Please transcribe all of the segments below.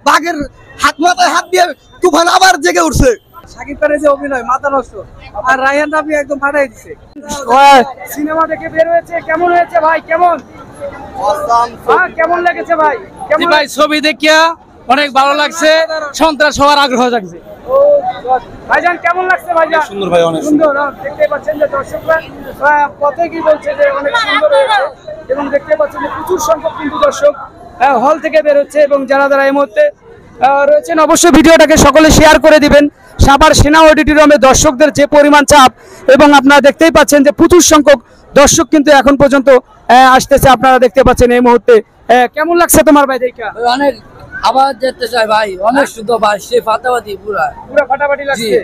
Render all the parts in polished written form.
বাঘের হাত মাথায় হাত দিয়ে তুফান আবার জেগে উঠছে। শাকিব খানের যে অভিনয় মাথা নষ্ট, আর রায়হান রাফি একদম ফাটাই দিছে। সিনেমা দেখে বের হয়েছে, কেমন হয়েছে ভাই? কেমন কেমন লেগেছে ভাই? কেমন ভাই? ছবি দেখিয়া অনেক ভালো লাগছে, সন্ত্রাস হওয়ার আগ্রহ জাগছে। ভাইজান কেমন লাগছে? ভাইজান সুন্দর ভাই, অনেক সুন্দর। দেখতে পাচ্ছেন যে দর্শকরা পথে কি বলছে যে অনেক সুন্দর হয়েছে, এবং দেখতে পাচ্ছেন যে প্রচুর সংখ্যক কিন্তু দর্শক হল থেকে বের হচ্ছে, এবং যারা যারা এই মুহূর্তে রয়েছেন অবশ্যই ভিডিওটাকে সকলে শেয়ার করে দিবেন। সাভার সেনা অডিটোরিয়ামে দর্শকদের যে পরিমাণ চাপ, এবং আপনারা দেখতেই পাচ্ছেন যে প্রচুর সংখ্যক দর্শক কিন্তু এখন পর্যন্ত আসতেছে, আপনারা দেখতে পাচ্ছেন এই মুহূর্তে। কেমন লাগছে তোমার ভাই দেখা? অনেক আবার যেতে চাই ভাই, অনেক সুন্দর ভাই, সে ফাটাফাটি পুরা ফাটাফাটি লাগছে।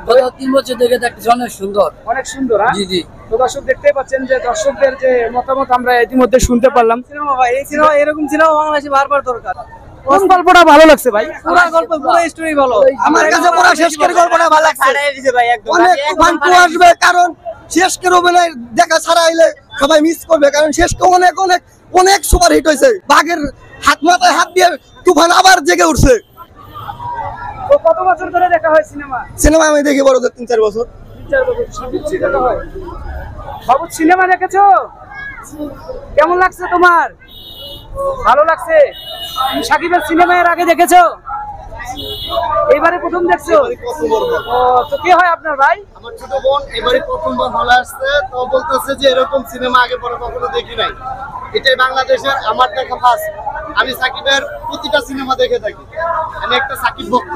গত 3 বছর দেখে দেখতেছি অনেক সুন্দর, অনেক সুন্দর। জি জি। তো দর্শক দেখতেই পাচ্ছেন যে দর্শকদের যে মতামত আমরা ইতিমধ্যে শুনতে পারলাম। সিনেমা ভাই, এই সিনেমা এরকম সিনেমা বাংলাদেশে বারবার দরকার। কোন গল্পটা ভালো লাগছে ভাই? পুরো গল্প, পুরো স্টোরি ভালো। আমার কাছে পুরো শেষকের গল্পটা ভালো লাগছে। অনেক তুফান আসবে, কারণ শেষকের অভিনয় দেখা ছাড়া আইলে সবাই মিস করবে, কারণ শেষকে অনেক অনেক অনেক সুপার হিট হয়েছে। বাঘের হাত মাথায় হাত দিয়ে তুফান আবার জেগে উঠছে। তো কত বছর ধরে দেখা হয় সিনেমা? সিনেমা আমি দেখি বড় 3-4 বছর। 3-4 বছর বাবু সিনেমা দেখেছো? কেমন লাগছে তোমার? ভালো লাগছে? শাকিবের সিনেমা এর আগে দেখেছো? এবারে প্রথম দেখছো? তো কে হয় আপনার ভাই? আমার ছোট বোন এবারে প্রথমবার হলে আসছে, তো বলতেছে যে এরকম সিনেমা আগে পরে কখনো দেখি নাই। এটাই বাংলাদেশের আমার দেখা ফার্স্ট। আমি সাকিবের প্রতিটা সিনেমা দেখে থাকি, আমি একটা সাকিব ভক্ত।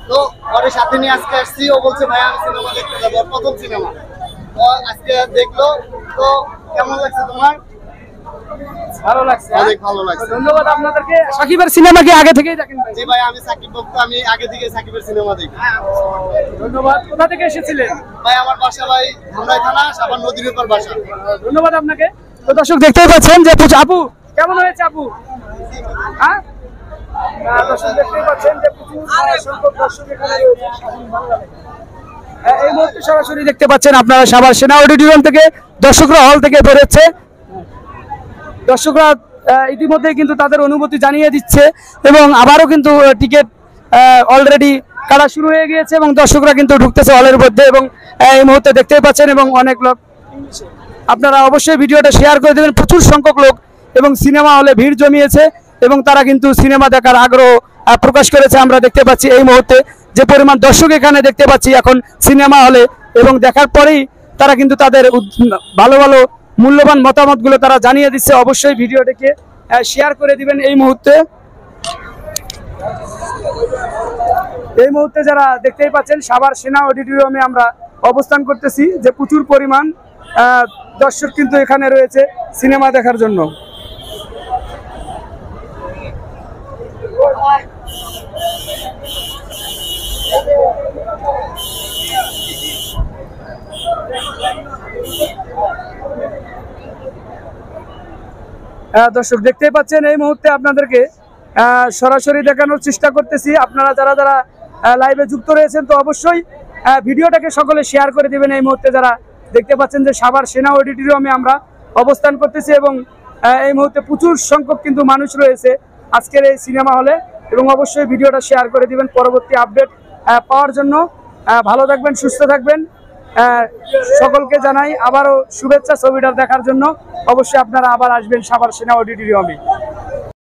তো ওর সাথে নিয়ে আজকে আসছি, ও বলছে ভাই আমি সিনেমা দেখতে যাবো, প্রথম সিনেমা। তো আজকে দেখলো। তো কেমন লাগছে তোমার? ভালো লাগছে, অনেক ভালো লাগছে। ধন্যবাদ আপনাদেরকে। শাকিবের সিনেমা কি আগে থেকেই দেখেন ভাই? জি ভাই, আমি সাকিব ভক্ত, আমি আগে থেকে সাকিবের সিনেমা দেখি। ধন্যবাদ। কোথা থেকে এসেছিলেন ভাই আমার বাসা ভাই ধামরাই থানা, সাভার নদীর উপর বাসা। ধন্যবাদ আপনাকে। তো দর্শক দেখতেই পাচ্ছেন যে আপু কেমন হয়েছে? আপু হ্যাঁ, দর্শক দেখতেই পাচ্ছেন যে প্রচুর সংখ্যক দর্শক এখানে রয়েছে। এই মুহূর্তে সরাসরি দেখতে পাচ্ছেন আপনারা সাভার সেনা অডিটোরিয়াম থেকে দর্শকরা হল থেকে বেরোচ্ছে। দর্শকরা ইতিমধ্যে কিন্তু তাদের অনুভূতি জানিয়ে দিচ্ছে, এবং আবারও কিন্তু টিকিট অলরেডি কাটা শুরু হয়ে গিয়েছে, এবং দর্শকরা কিন্তু ঢুকতেছে হলের মধ্যে, এবং এই মুহূর্তে দেখতেই পাচ্ছেন এবং অনেক লোক। আপনারা অবশ্যই ভিডিওটা শেয়ার করে দেবেন। প্রচুর সংখ্যক লোক এবং সিনেমা হলে ভিড় জমিয়েছে, এবং তারা কিন্তু সিনেমা দেখার আগ্রহ প্রকাশ করেছে। আমরা দেখতে পাচ্ছি এই মুহূর্তে যে পরিমাণ দর্শক এখানে দেখতে পাচ্ছি এখন সিনেমা হলে, এবং দেখার পরেই তারা কিন্তু তাদের ভালো ভালো মূল্যবান মতামতগুলো তারা জানিয়ে দিচ্ছে। অবশ্যই ভিডিওটাকে শেয়ার করে দিবেন। এই মুহূর্তে যারা দেখতেই পাচ্ছেন সাভার সেনা অডিটোরিয়ামে আমরা অবস্থান করতেছি, যে প্রচুর পরিমাণ দর্শক কিন্তু এখানে রয়েছে সিনেমা দেখার জন্য। দর্শক দেখতেই পাচ্ছেন এই মুহূর্তে আপনাদেরকে সরাসরি দেখানোর চেষ্টা করতেছি। আপনারা যারা যারা লাইভে যুক্ত রয়েছেন তো অবশ্যই ভিডিওটাকে সকলে শেয়ার করে দিবেন। এই মুহূর্তে যারা দেখতে পাচ্ছেন যে সাভার সেনা অডিটোরিয়ামে আমরা অবস্থান করতেছি, এবং এই মুহূর্তে প্রচুর সংখ্যক কিন্তু মানুষ রয়েছে আজকের এই সিনেমা হলে, এবং অবশ্যই ভিডিওটা শেয়ার করে দিবেন পরবর্তী আপডেট পাওয়ার জন্য। ভালো থাকবেন, সুস্থ থাকবেন। সকলকে জানাই আবারও শুভেচ্ছা ছবিটা দেখার জন্য। অবশ্যই আপনারা আবার আসবেন সাভার সেনা অডিটোরিয়ামে।